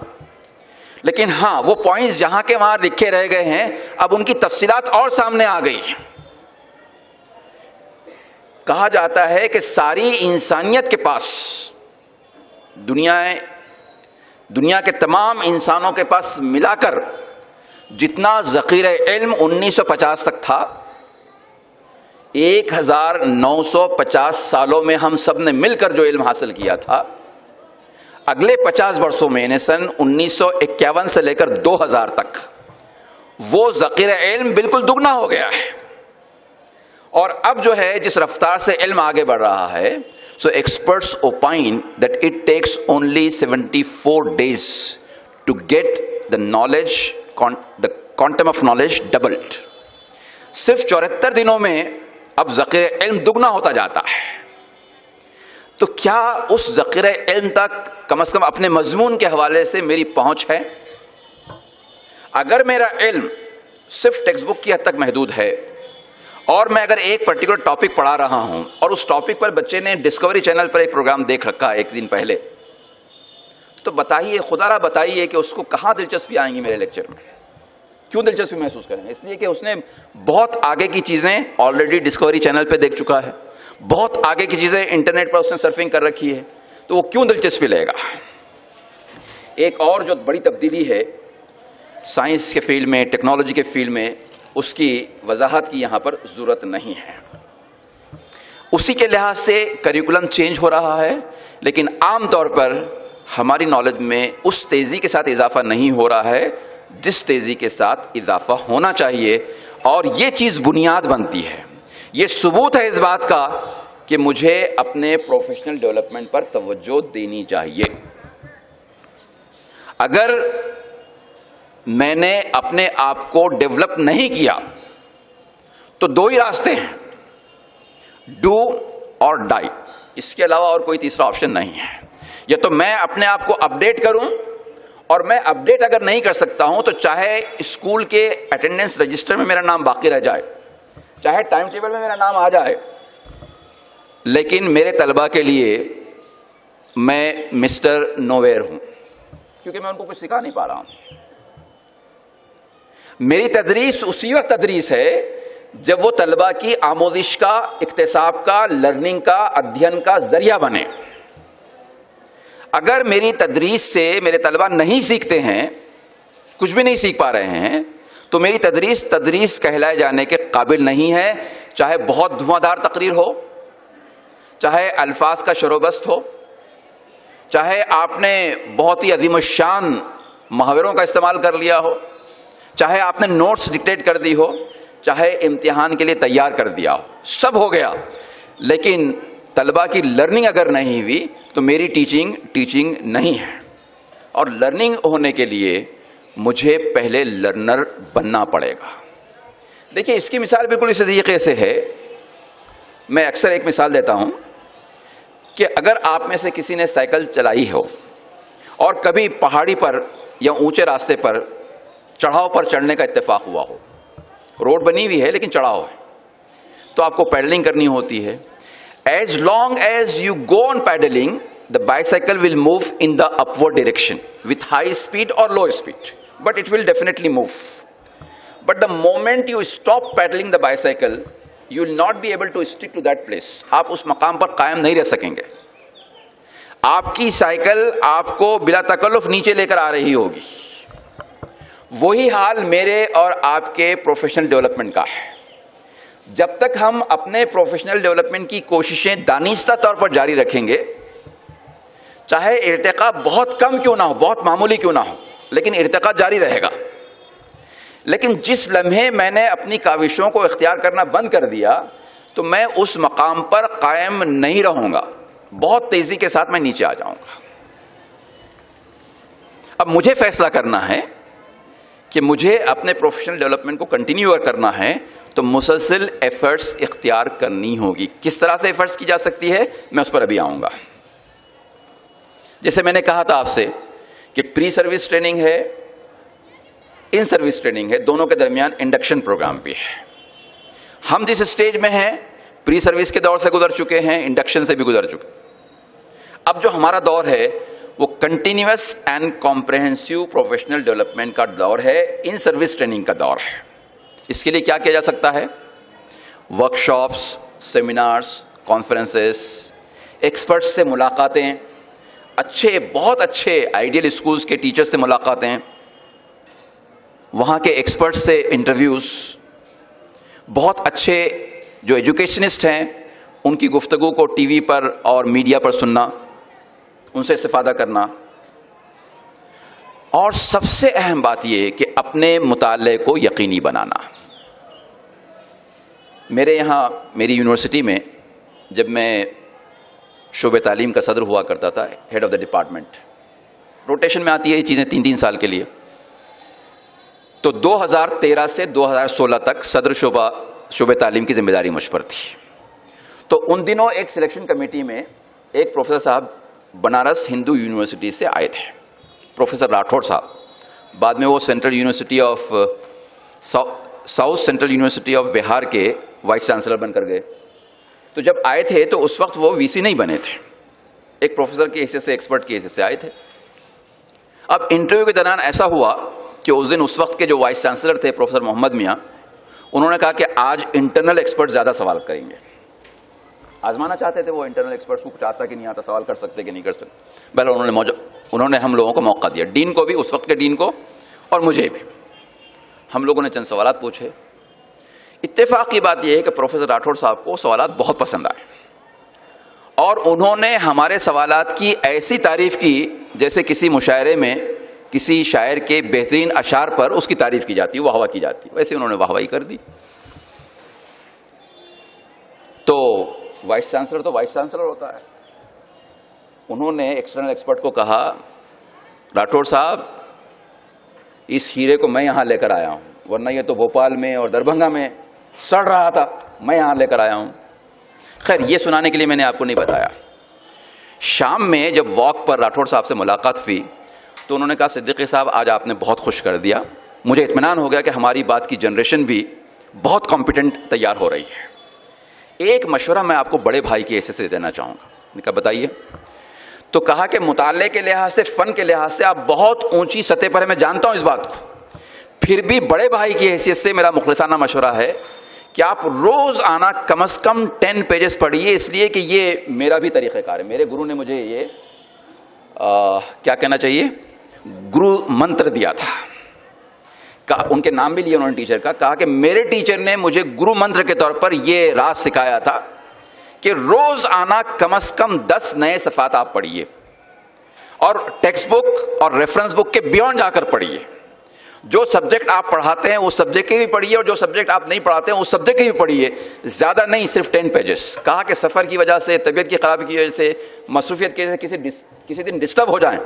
لیکن ہاں وہ پوائنٹس جہاں کے وہاں لکھے رہ گئے ہیں, اب ان کی تفصیلات اور سامنے آ گئی. کہا جاتا ہے کہ ساری انسانیت کے پاس, دنیا کے تمام انسانوں کے پاس ملا کر جتنا ذخیرہ علم 1950 تک تھا, 1950 سالوں میں ہم سب نے مل کر جو علم حاصل کیا تھا، اگلے 50 برسوں میں یعنی سن 1951 سے لے کر 2000 تک وہ ذخیرہ علم بالکل دگنا ہو گیا ہے. اور اب جو ہے جس رفتار سے علم آگے بڑھ رہا ہے، so experts opine that it takes only 74 days to get the knowledge, the quantum of knowledge doubled. صرف 74 دنوں میں اب ذخیرہ علم دگنا ہوتا جاتا ہے. تو کیا اس ذخیرہ علم تک کم از کم اپنے مضمون کے حوالے سے میری پہنچ ہے؟ اگر میرا علم صرف ٹیکسٹ بک کی حد تک محدود ہے اور میں اگر ایک پرٹیکولر ٹاپک پڑھا رہا ہوں اور اس ٹاپک پر بچے نے ڈسکوری چینل پر ایک پروگرام دیکھ رکھا ہے ایک دن پہلے، تو بتائیے، خدا را بتائیے کہ اس کو کہاں دلچسپی آئیں گی میرے لیکچر میں؟ کیوں دلچسپی محسوس کریں گے؟ اس لیے کہ اس نے بہت آگے کی چیزیں آلریڈی ڈسکوری چینل پہ دیکھ چکا ہے، بہت آگے کی چیزیں انٹرنیٹ پر اس نے سرفنگ کر رکھی ہے، تو وہ کیوں دلچسپی لے گا؟ ایک اور جو بڑی تبدیلی ہے سائنس کے فیلڈ میں، ٹیکنالوجی کے فیلڈ میں، اس کی وضاحت کی یہاں پر ضرورت نہیں ہے. اسی کے لحاظ سے کریکولم چینج ہو رہا ہے، لیکن عام طور پر ہماری نالج میں اس تیزی کے ساتھ اضافہ نہیں ہو رہا ہے جس تیزی کے ساتھ اضافہ ہونا چاہیے. اور یہ چیز بنیاد بنتی ہے، یہ ثبوت ہے اس بات کا کہ مجھے اپنے پروفیشنل ڈیولپمنٹ پر توجہ دینی چاہیے. اگر میں نے اپنے آپ کو ڈیولپ نہیں کیا تو دو ہی راستے ہیں، ڈو اور ڈائی. اس کے علاوہ اور کوئی تیسرا آپشن نہیں ہے. یا تو میں اپنے آپ کو اپڈیٹ کروں، اور میں اپڈیٹ اگر نہیں کر سکتا ہوں تو چاہے اسکول کے اٹینڈنس رجسٹر میں میرا نام باقی رہ جائے، چاہے ٹائم ٹیبل میں میرا نام آ جائے، لیکن میرے طلبہ کے لیے میں مسٹر نوویئر ہوں، کیونکہ میں ان کو کچھ سکھا نہیں پا رہا ہوں. میری تدریس اسی وقت تدریس ہے جب وہ طلبہ کی آموزش کا، اکتساب کا، لرننگ کا، ادھین کا ذریعہ بنے. اگر میری تدریس سے میرے طلبہ نہیں سیکھتے ہیں، کچھ بھی نہیں سیکھ پا رہے ہیں، تو میری تدریس کہلائے جانے کے قابل نہیں ہے. چاہے بہت دھواں دھار تقریر ہو، چاہے الفاظ کا شور و بست ہو، چاہے آپ نے بہت ہی عظیم الشان محاوروں کا استعمال کر لیا ہو، چاہے آپ نے نوٹس ڈکٹیٹ کر دی ہو، چاہے امتحان کے لیے تیار کر دیا ہو، سب ہو گیا، لیکن طلبہ کی لرننگ اگر نہیں ہوئی تو میری ٹیچنگ نہیں ہے. اور لرننگ ہونے کے لیے مجھے پہلے لرنر بننا پڑے گا. دیکھیے اس کی مثال بالکل اسی طریقے سے ہے. میں اکثر ایک مثال دیتا ہوں کہ اگر آپ میں سے کسی نے سائیکل چلائی ہو اور کبھی پہاڑی پر یا اونچے راستے پر چڑھاؤ پر چڑھنے کا اتفاق ہوا ہو، روڈ بنی ہوئی ہے لیکن چڑھاؤ ہے، تو آپ کو پیڈلنگ کرنی ہوتی ہے. As long as you go on pedaling, the bicycle will move in the upward direction with high speed or low speed, but it will definitely move. But the moment you stop pedaling the bicycle, you will not be able to stick to that place. آپ اس مقام پر قائم نہیں رہ سکیں گے. آپ کی cycle آپ کو بلا تکلف نیچے لے کر آ رہی ہوگی. وہی حال میرے اور آپ کے پروفیشنل ڈیولپمنٹ کا ہے. جب تک ہم اپنے پروفیشنل ڈیولپمنٹ کی کوششیں دانستہ طور پر جاری رکھیں گے، چاہے ارتقاء بہت کم کیوں نہ ہو، بہت معمولی کیوں نہ ہو، لیکن ارتقاء جاری رہے گا. لیکن جس لمحے میں نے اپنی کاوشوں کو اختیار کرنا بند کر دیا تو میں اس مقام پر قائم نہیں رہوں گا، بہت تیزی کے ساتھ میں نیچے آ جاؤں گا. اب مجھے فیصلہ کرنا ہے کہ مجھے اپنے پروفیشنل ڈیولپمنٹ کو کنٹینیو کرنا ہے تو مسلسل ایفرٹس اختیار کرنی ہوگی. کس طرح سے ایفرٹس کی جا سکتی ہے میں اس پر ابھی آؤں گا. جیسے میں نے کہا تھا آپ سے کہ پری سروس ٹریننگ ہے، ان سروس ٹریننگ ہے، دونوں کے درمیان انڈکشن پروگرام بھی ہے. ہم جس اسٹیج میں ہیں پری سروس کے دور سے گزر چکے ہیں، انڈکشن سے بھی گزر چکے. اب جو ہمارا دور ہے وہ continuous and comprehensive professional development کا دور ہے، ان سروس ٹریننگ کا دور ہے. اس کے لیے کیا کیا جا سکتا ہے؟ ورکشاپس، سیمینارز، کانفرنسز، ایکسپرٹس سے ملاقاتیں، بہت اچھے آئیڈیل اسکولز کے ٹیچرز سے ملاقاتیں، وہاں کے ایکسپرٹس سے انٹرویوز، بہت اچھے جو ایجوکیشنسٹ ہیں ان کی گفتگو کو ٹی وی پر اور میڈیا پر سننا، ان سے استفادہ کرنا، اور سب سے اہم بات یہ کہ اپنے مطالعے کو یقینی بنانا۔ میرے یہاں میری یونیورسٹی میں جب میں شعبہ تعلیم کا صدر ہوا کرتا تھا، head of the department, rotation میں آتی ہے یہ چیزیں 3 سال کے لیے، تو 2013 سے 2016 تک صدر شعبہ تعلیم کی ذمہ داری مجھ پر تھی۔ تو ان دنوں ایک سلیکشن کمیٹی میں ایک پروفیسر صاحب بنارس ہندو یونیورسٹی سے آئے تھے، پروفیسر راٹھوڑ صاحب، بعد میں وہ Central University of South Central University of Bihar کے وائس چانسلر بن کر گئے۔ تو جب آئے تھے تو اس وقت وہ وی سی نہیں بنے تھے، ایک پروفیسر کی حیثیت سے، ایکسپرٹ کی حیثیت سے آئے تھے۔ اب انٹرویو کے دوران ایسا ہوا کہ اس دن اس وقت کے جو وائس چانسلر تھے پروفیسر محمد میاں، انہوں نے کہا کہ آج انٹرنل ایکسپرٹ زیادہ سوال کریں گے۔ آزمانا چاہتے تھے وہ انٹرنل ایکسپرٹس کو، کچھ آتا کہ نہیں آتا، سوال کر سکتے کہ نہیں کر سکتے۔ بہرحال انہوں نے ہم لوگوں کو موقع دیا، ڈین کو بھی، اس وقت کے ڈین کو، اور مجھے بھی۔ ہم لوگوں نے چند سوالات پوچھے۔ اتفاق کی بات یہ ہے کہ پروفیسر راٹھوڑ صاحب کو سوالات بہت پسند آئے، اور انہوں نے ہمارے سوالات کی ایسی تعریف کی جیسے کسی مشاعرے میں کسی شاعر کے بہترین اشعار پر اس کی تعریف کی جاتی ہے، واہ واہ کی جاتی ہے، ویسے انہوں نے واہ واہی کر دی۔ تو وائس چانسلر تو وائس چانسلر ہوتا ہے، انہوں نے ایکسٹرنل ایکسپرٹ کو کہا، راٹھوڑ صاحب اس ہیرے کو میں یہاں لے کر آیا ہوں، ورنہ یہ تو بھوپال میں اور دربھنگا میں سڑ رہا تھا، میں یہاں لے کر آیا ہوں۔ خیر یہ سنانے کے لیے میں نے آپ کو نہیں بتایا۔ شام میں جب واک پر راٹھوڑ صاحب سے ملاقات ہوئی تو انہوں نے کہا، صدیقی صاحب آج آپ نے بہت خوش کر دیا، مجھے اطمینان ہو گیا کہ ہماری بات کی جنریشن بھی بہت کمپیٹنٹ تیار ہو رہی ہے۔ ایک مشورہ میں آپ کو بڑے بھائی کی حیثیت سے دینا چاہوں گا۔ میں نے کہا بتائیے۔ تو کہا کہ مطالعے کے لحاظ سے، فن کے لحاظ سے آپ بہت اونچی سطح پر ہیں، میں جانتا ہوں اس بات کو، پھر بھی بڑے بھائی کی حیثیت سے میرا مخلصانہ مشورہ ہے کہ آپ روز آنا کم از کم 10 پیجز پڑھیے، اس لیے کہ یہ میرا بھی طریقہ کار ہے۔ میرے گرو نے مجھے یہ کیا کہنا چاہیے، گرو منتر دیا تھا، ان کے نام بھی لیا انہوں نے ٹیچر کا، کہا کہ میرے ٹیچر نے مجھے گرو منتر کے طور پر یہ راز سکھایا تھا کہ روز آنا کم از کم 10 نئے صفحات آپ پڑھیے، اور ٹیکسٹ بک اور ریفرنس بک کے بیونڈ جا کر پڑھیے۔ جو سبجیکٹ آپ پڑھاتے ہیں اس سبجیکٹ کے بھی پڑھیے، اور جو سبجیکٹ آپ نہیں پڑھاتے ہیں اس سبجیکٹ کے بھی پڑھیے، زیادہ نہیں، صرف 10 پیجز۔ کہا کہ سفر کی وجہ سے، طبیعت کی خرابی کی وجہ سے، مصروفیت کی وجہ سے کسی دن ڈسٹرب ہو جائیں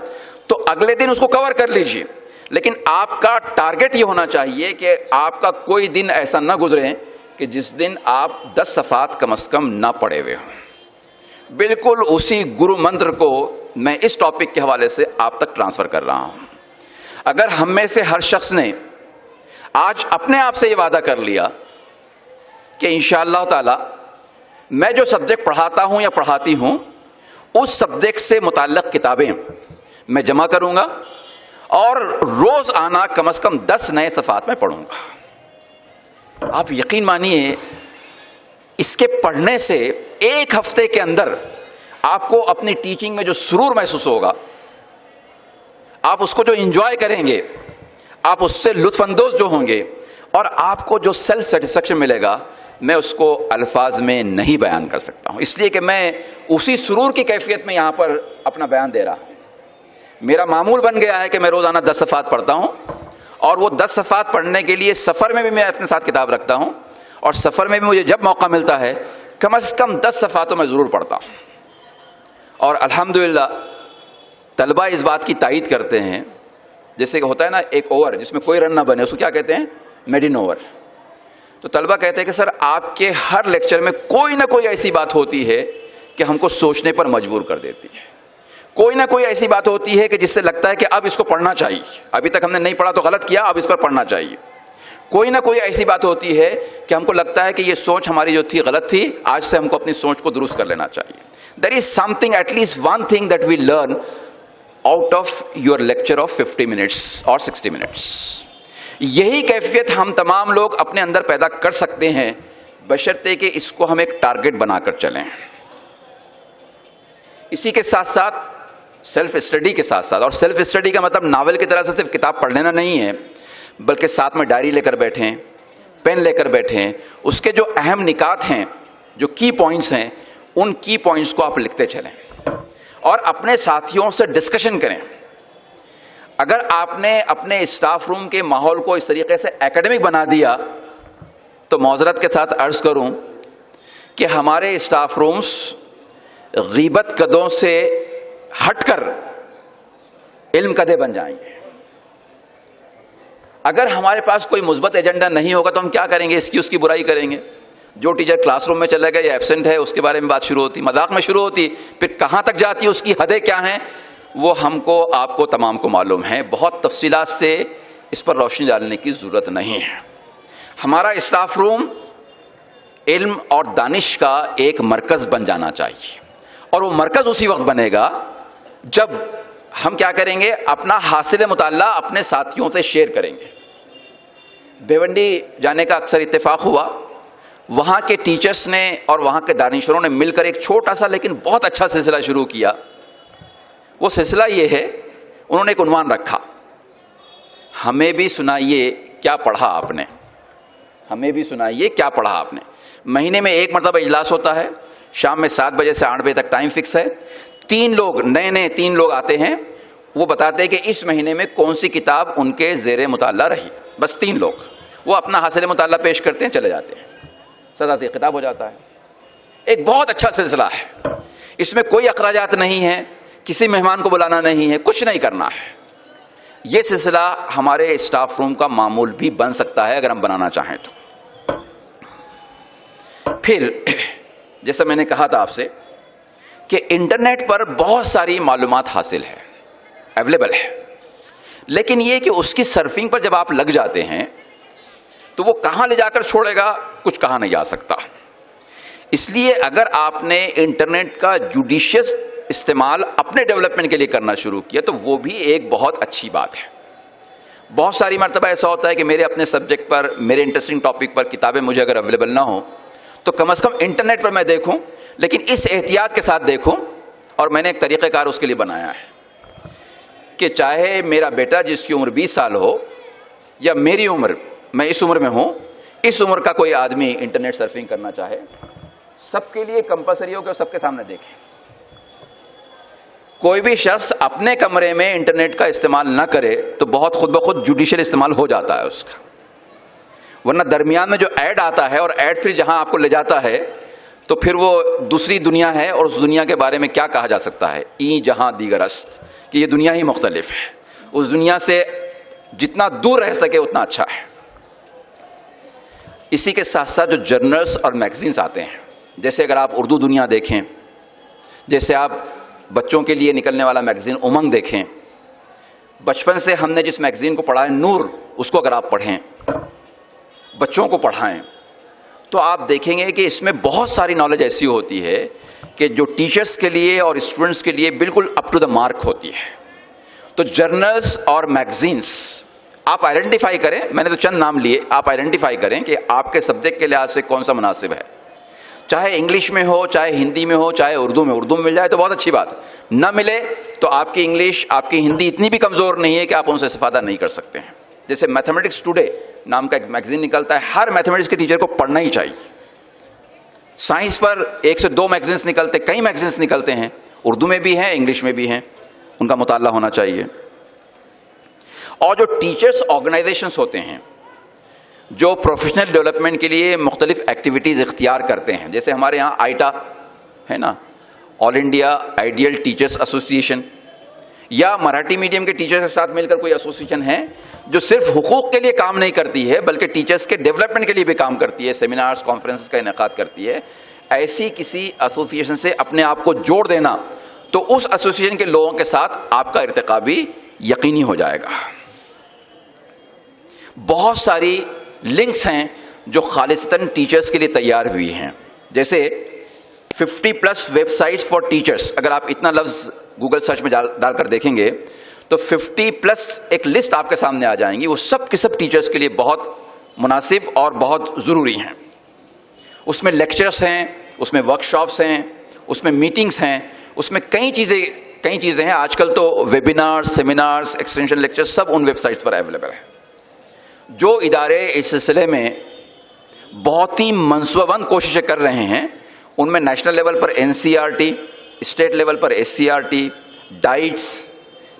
تو اگلے دن اس کو کور کر لیجیے، لیکن آپ کا ٹارگٹ یہ ہونا چاہیے کہ آپ کا کوئی دن ایسا نہ گزرے کہ جس دن آپ 10 صفحات کم از کم نہ پڑھے ہوئے ہوں۔ بالکل اسی گرو منتر کو میں اس ٹاپک کے حوالے سے آپ تک ٹرانسفر کر رہا ہوں۔ اگر ہم میں سے ہر شخص نے آج اپنے آپ سے یہ وعدہ کر لیا کہ انشاءاللہ تعالی میں جو سبجیکٹ پڑھاتا ہوں یا پڑھاتی ہوں اس سبجیکٹ سے متعلق کتابیں میں جمع کروں گا، اور روز آنا کم از کم 10 نئے صفحات میں پڑھوں گا، آپ یقین مانیے اس کے پڑھنے سے ایک ہفتے کے اندر آپ کو اپنی ٹیچنگ میں جو سرور محسوس ہوگا، آپ اس کو جو انجوائے کریں گے، آپ اس سے لطف اندوز جو ہوں گے، اور آپ کو جو سیلف سیٹسفیکشن ملے گا، میں اس کو الفاظ میں نہیں بیان کر سکتا ہوں، اس لیے کہ میں اسی سرور کی کیفیت میں یہاں پر اپنا بیان دے رہا ہوں۔ میرا معمول بن گیا ہے کہ میں روزانہ 10 صفحات پڑھتا ہوں، اور وہ 10 صفحات پڑھنے کے لیے سفر میں بھی میں اپنے ساتھ کتاب رکھتا ہوں، اور سفر میں بھی مجھے جب موقع ملتا ہے کم از کم 10 صفحات تو میں ضرور پڑھتا ہوں۔ اور الحمدللہ طلبہ اس بات کی تائید کرتے ہیں، جیسے کہ ہوتا ہے نا ایک اوور جس میں کوئی رن نہ بنے، اس کو کیا کہتے ہیں، میڈن اوور۔ تو طلبہ کہتے ہیں کہ سر آپ کے ہر لیکچر میں کوئی نہ کوئی ایسی بات ہوتی ہے کہ ہم کو سوچنے پر مجبور کر دیتی ہے، کوئی نہ کوئی ایسی بات ہوتی ہے کہ جس سے لگتا ہے کہ اب اس کو پڑھنا چاہیے، ابھی تک ہم نے نہیں پڑھا تو غلط کیا، اب اس پر پڑھنا چاہیے۔ کوئی نہ کوئی ایسی بات ہوتی ہے کہ ہم کو لگتا ہے کہ یہ سوچ ہماری جو تھی غلط تھی، آج سے ہم کو اپنی سوچ کو درست کر لینا چاہیے۔ There is something, at least one thing that we learn out of your lecture of 50 minutes or 60 minutes. یہی کیفیت ہم تمام لوگ اپنے اندر پیدا کر سکتے ہیں، بشرطے کہ اس کو ہم ایک ٹارگٹ بنا کر چلیں۔ اسی کے ساتھ ساتھ سیلف اسٹڈی کے ساتھ ساتھ، اور سیلف اسٹڈی کا مطلب ناول کی طرح سے صرف کتاب پڑھ لینا نہیں ہے، بلکہ ساتھ میں ڈائری لے کر بیٹھیں، پین لے کر بیٹھیں, اس کے جو اہم نکات ہیں, جو کی پوائنٹس ہیں, ان کی پوائنٹس کو آپ لکھتے چلیں اور اپنے ساتھیوں سے ڈسکشن کریں. اگر آپ نے اپنے اسٹاف روم کے ماحول کو اس طریقے سے ایکیڈمک بنا دیا تو معذرت کے ساتھ عرض کروں کہ ہمارے اسٹاف رومز غیبت کدوں سے ہٹ کر علم کدے بن جائیں گے. اگر ہمارے پاس کوئی مثبت ایجنڈا نہیں ہوگا تو ہم کیا کریں گے؟ اس کی برائی کریں گے. جو ٹیچر کلاس روم میں چلا گیا یا ایبسنٹ ہے, اس کے بارے میں بات شروع ہوتی, مذاق میں شروع ہوتی, پھر کہاں تک جاتی ہے, اس کی حدیں کیا ہیں, وہ ہم کو, آپ کو تمام کو معلوم ہے. بہت تفصیلات سے اس پر روشنی ڈالنے کی ضرورت نہیں ہے. ہمارا اسٹاف روم علم اور دانش کا ایک مرکز بن جانا چاہیے, اور وہ مرکز اسی وقت بنے گا جب ہم کیا کریں گے, اپنا حاصل مطالعہ اپنے ساتھیوں سے شیئر کریں گے. بھیونڈی جانے کا اکثر اتفاق ہوا, وہاں کے ٹیچرز نے اور وہاں کے دانشوروں نے مل کر ایک چھوٹا سا لیکن بہت اچھا سلسلہ شروع کیا. وہ سلسلہ یہ ہے, انہوں نے ایک عنوان رکھا, ہمیں بھی سنائیے کیا پڑھا آپ نے, ہمیں بھی سنائیے کیا پڑھا آپ نے. مہینے میں ایک مرتبہ اجلاس ہوتا ہے, شام میں 7 بجے سے 8 بجے تک ٹائم فکس ہے. 3 لوگ نئے 3 لوگ آتے ہیں, وہ بتاتے ہیں کہ اس مہینے میں کون سی کتاب ان کے زیر مطالعہ رہی. بس 3 لوگ, وہ اپنا حاصل مطالعہ پیش کرتے ہیں, چلے جاتے ہیں, صدارتی خطاب ہو جاتا ہے. ایک بہت اچھا سلسلہ ہے, اس میں کوئی اخراجات نہیں ہیں, کسی مہمان کو بلانا نہیں ہے, کچھ نہیں کرنا ہے. یہ سلسلہ ہمارے اسٹاف روم کا معمول بھی بن سکتا ہے اگر ہم بنانا چاہیں تو. پھر جیسا میں نے کہا تھا آپ سے کہ انٹرنیٹ پر بہت ساری معلومات حاصل ہے, اویلیبل ہے, لیکن یہ کہ اس کی سرفنگ پر جب آپ لگ جاتے ہیں تو وہ کہاں لے جا کر چھوڑے گا, کچھ کہا نہیں جا سکتا. اس لیے اگر آپ نے انٹرنیٹ کا جوڈیشیس استعمال اپنے ڈیولپمنٹ کے لیے کرنا شروع کیا تو وہ بھی ایک بہت اچھی بات ہے. بہت ساری مرتبہ ایسا ہوتا ہے کہ میرے اپنے سبجیکٹ پر, میرے انٹرسٹنگ ٹاپک پر کتابیں مجھے اگر اویلیبل نہ ہوں تو کم از کم انٹرنیٹ پر میں دیکھوں, لیکن اس احتیاط کے ساتھ دیکھوں. اور میں نے ایک طریقہ کار اس کے لیے بنایا ہے کہ چاہے میرا بیٹا جس کی عمر 20 سال ہو یا میری عمر, میں اس عمر میں ہوں, اس عمر کا کوئی آدمی انٹرنیٹ سرفنگ کرنا چاہے, سب کے لیے کمپلسری ہو کہ سب کے سامنے دیکھیں. کوئی بھی شخص اپنے کمرے میں انٹرنیٹ کا استعمال نہ کرے تو بہت خود بخود جوڈیشل استعمال ہو جاتا ہے اس کا. ورنہ درمیان میں جو ایڈ آتا ہے, اور ایڈ پھر جہاں آپ کو لے جاتا ہے تو پھر وہ دوسری دنیا ہے, اور اس دنیا کے بارے میں کیا کہا جا سکتا ہے, ای جہاں دیگر است, کہ یہ دنیا ہی مختلف ہے. اس دنیا سے جتنا دور رہ سکے اتنا اچھا ہے. اسی کے ساتھ ساتھ جو جرنلز اور میگزینز آتے ہیں, جیسے اگر آپ اردو دنیا دیکھیں, جیسے آپ بچوں کے لیے نکلنے والا میگزین امنگ دیکھیں, بچپن سے ہم نے جس میگزین کو پڑھا ہے نور, اس کو اگر آپ پڑھیں, بچوں کو پڑھائیں, تو آپ دیکھیں گے کہ اس میں بہت ساری نالج ایسی ہوتی ہے کہ جو ٹیچرز کے لیے اور اسٹوڈنٹس کے لیے بالکل اپ ٹو دا مارک ہوتی ہے. تو جرنلز اور میگزینس آپ آئیڈینٹیفائی کریں, میں نے تو چند نام لیے, آپ آئیڈینٹیفائی کریں کہ آپ کے سبجیکٹ کے لحاظ سے کون سا مناسب ہے. چاہے انگلش میں ہو, چاہے ہندی میں ہو, چاہے اردو میں مل جائے تو بہت اچھی بات ہے. نہ ملے تو آپ کی انگلش, آپ کی ہندی اتنی بھی کمزور نہیں ہے کہ آپ ان سے استفادہ نہیں کر سکتے ہیں. جیسے میتھمیٹکس ٹوڈے نام کا ایک میگزین نکلتا ہے, ہر میتھمیٹکس کے ٹیچر کو پڑھنا ہی چاہیے. سائنس پر 1 سے 2 میگزینس نکلتے, کئی میگزینس نکلتے ہیں, اردو میں بھی ہیں, انگلش میں بھی ہیں, ان کا مطالعہ ہونا چاہیے. اور جو ٹیچرز آرگنائزیشنز ہوتے ہیں جو پروفیشنل ڈیولپمنٹ کے لیے مختلف ایکٹیویٹیز اختیار کرتے ہیں, جیسے ہمارے یہاں آئیٹا ہے نا, آل انڈیا آئیڈیل ٹیچرز ایسوسی ایشن, یا مراٹھی میڈیم کے ٹیچرز کے ساتھ مل کر کوئی ایسوسی ایشن ہے جو صرف حقوق کے لیے کام نہیں کرتی ہے بلکہ ٹیچرز کے ڈیولپمنٹ کے لیے بھی کام کرتی ہے, سیمینارز کانفرنسز کا انعقاد کرتی ہے. ایسی کسی ایسوسی ایشن سے اپنے آپ کو جوڑ دینا تو اس ایسوسی ایشن کے لوگوں کے ساتھ آپ کا ارتقاء بھی یقینی ہو جائے گا. بہت ساری لنکس ہیں جو خالصتاً ٹیچرز کے لیے تیار ہوئی ہیں, جیسے 50+ ویب سائٹس فار ٹیچرز. اگر آپ اتنا لفظ گوگل سرچ میں ڈال کر دیکھیں گے تو 50+ ایک لسٹ آپ کے سامنے آ جائیں گی. وہ سب کے سب ٹیچرز کے لیے بہت مناسب اور بہت ضروری ہیں. اس میں لیکچرز ہیں, اس میں ورکشاپس ہیں, اس میں میٹنگز ہیں, اس میں کئی چیزیں ہیں. آج کل تو webinar, seminars, extension lecture sub in web sites per available ہیں. جو ادارے اس سلسلے میں بہت ہی منصوبہ بند کوششیں کر رہے ہیں. ان میں نیشنل لیول پر NCERT, اسٹیٹ لیول پر SCERT, ڈائٹس,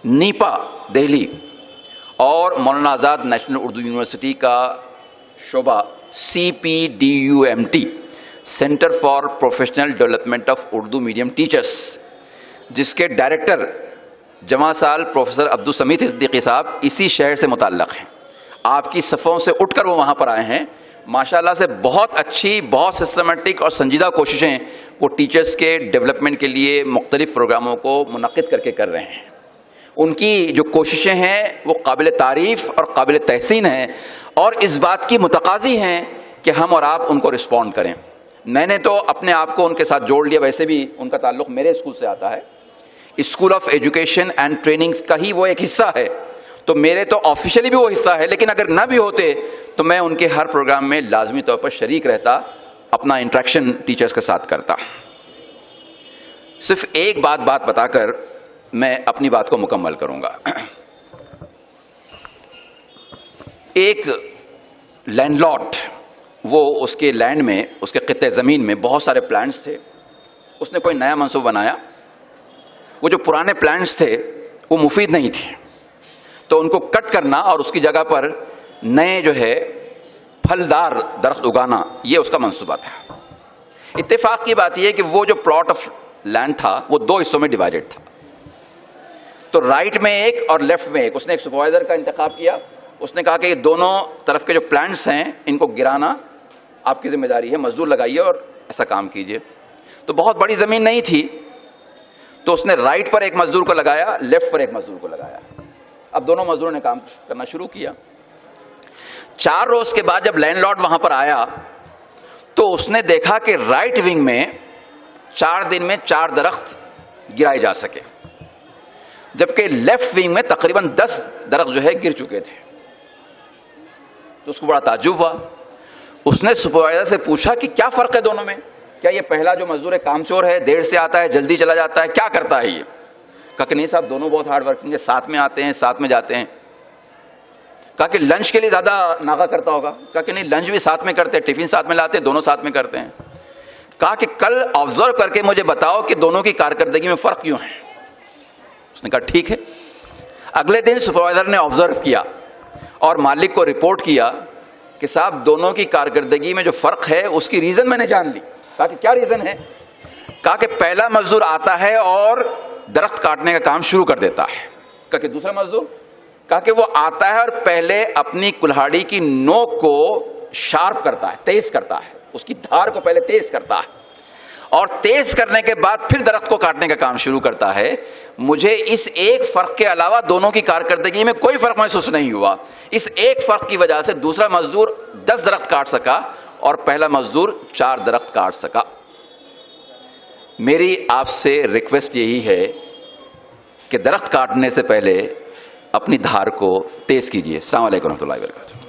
نیپا دہلی اور مولانا آزاد نیشنل اردو یونیورسٹی کا شعبہ CPDUMT, centre for professional development of Urdu medium teachers, جس کے ڈائریکٹر جمع سال پروفیسر عبدالسمیع صدیقی صاحب اسی شہر سے متعلق ہیں. آپ کی صفوں سے اٹھ کر وہ وہاں پر آئے ہیں. ماشاءاللہ سے بہت اچھی، بہت سسٹمیٹک اور سنجیدہ کوششیں وہ ٹیچرز کے ڈیولپمنٹ کے لیے مختلف پروگراموں کو منعقد کر کے کر رہے ہیں. ان کی جو کوششیں ہیں وہ قابل تعریف اور قابل تحسین ہیں، اور اس بات کی متقاضی ہیں کہ ہم اور آپ ان کو رسپونڈ کریں. میں نے تو اپنے آپ کو ان کے ساتھ جوڑ لیا، ویسے بھی ان کا تعلق میرے اسکول سے آتا ہے. School of education and training کا ہی وہ ایک حصہ ہے، تو میرے تو آفیشیلی بھی وہ حصہ ہے، لیکن اگر نہ بھی ہوتے تو میں ان کے ہر پروگرام میں لازمی طور پر شریک رہتا، اپنا انٹریکشن ٹیچرز کے ساتھ کرتا. صرف ایک بات بتا کر میں اپنی بات کو مکمل کروں گا. ایک لینڈ لاٹ، وہ اس کے لینڈ میں، اس کے خطے زمین میں بہت سارے پلانٹس تھے. اس نے کوئی نیا منصوبہ بنایا. وہ جو پرانے پلانٹس تھے وہ مفید نہیں تھے، تو ان کو کٹ کرنا اور اس کی جگہ پر نئے جو ہے پھلدار درخت اگانا، یہ اس کا منصوبہ تھا. اتفاق کی بات یہ ہے کہ وہ جو پلاٹ آف لینڈ تھا وہ دو حصوں میں ڈیوائیڈڈ تھا. تو رائٹ میں ایک اور لیفٹ میں ایک. اس نے ایک سپروائزر کا انتخاب کیا. اس نے کہا کہ یہ دونوں طرف کے جو پلانٹس ہیں ان کو گرانا آپ کی ذمہ داری ہے، مزدور لگائیے اور ایسا کام کیجیے. تو بہت بڑی زمین نہیں تھی، تو اس نے رائٹ پر ایک مزدور کو لگایا، لیفٹ پر ایک مزدور کو لگایا. اب دونوں مزدوروں نے کام کرنا شروع کیا. 4 روز کے بعد جب لینڈ لارڈ وہاں پر آیا تو اس نے دیکھا کہ رائٹ ونگ میں 4 دن میں 4 درخت گرائے جا سکے، جبکہ لیفٹ ونگ میں تقریباً 10 درخت جو ہے گر چکے تھے. تو اس کو بڑا تعجب ہوا. اس نے سپروائزر سے پوچھا کہ کیا فرق ہے دونوں میں؟ کیا یہ پہلا جو مزدور ہے کامچور ہے، دیر سے آتا ہے، جلدی چلا جاتا ہے، کیا کرتا ہے یہ؟ کہا کہ نہیں صاحب، دونوں بہت ہارڈ ورکنگ ہے، ساتھ میں آتے ہیں، ساتھ میں جاتے ہیں. کہا کہ لنچ کے لیے زیادہ ناغہ کرتا ہوگا. کہا کہ نہیں، لنچ بھی ساتھ میں کرتے ہیں، ٹفن ساتھ میں لاتے ہیں، دونوں ساتھ میں کرتے ہیں. کہا کہ کل آبزرو کر کے مجھے بتاؤ کہ دونوں کی کارکردگی میں فرق کیوں ہے. اس نے کہا ٹھیک ہے. اگلے دن سپروائزر نے آبزرو کیا اور مالک کو رپورٹ کیا کہ صاحب دونوں کی کارکردگی میں جو فرق ہے اس کی ریزن میں نے جان لی. کہا کہ کیا ریزن ہے؟ کہا کہ پہلا مزدور آتا ہے اور درخت کاٹنے کا کام شروع کر دیتا ہے. کہا کہ دوسرا مزدور؟ کہا کہ وہ آتا ہے اور پہلے اپنی کلہاڑی کی نوک کو شارپ کرتا ہے، تیز کرتا ہے، اس کی دھار کو پہلے تیز کرتا ہے، اور تیز کرنے کے بعد پھر درخت کو کاٹنے کا کام شروع کرتا ہے. مجھے اس ایک فرق کے علاوہ دونوں کی کارکردگی میں کوئی فرق محسوس نہیں ہوا. اس ایک فرق کی وجہ سے دوسرا مزدور 10 درخت کاٹ سکا اور پہلا مزدور 4 درخت کاٹ سکا. میری آپ سے ریکویسٹ یہی ہے کہ درخت کاٹنے سے پہلے اپنی دھار کو تیز کیجیے. السلام علیکم ورحمۃ اللہ وبرکاتہ.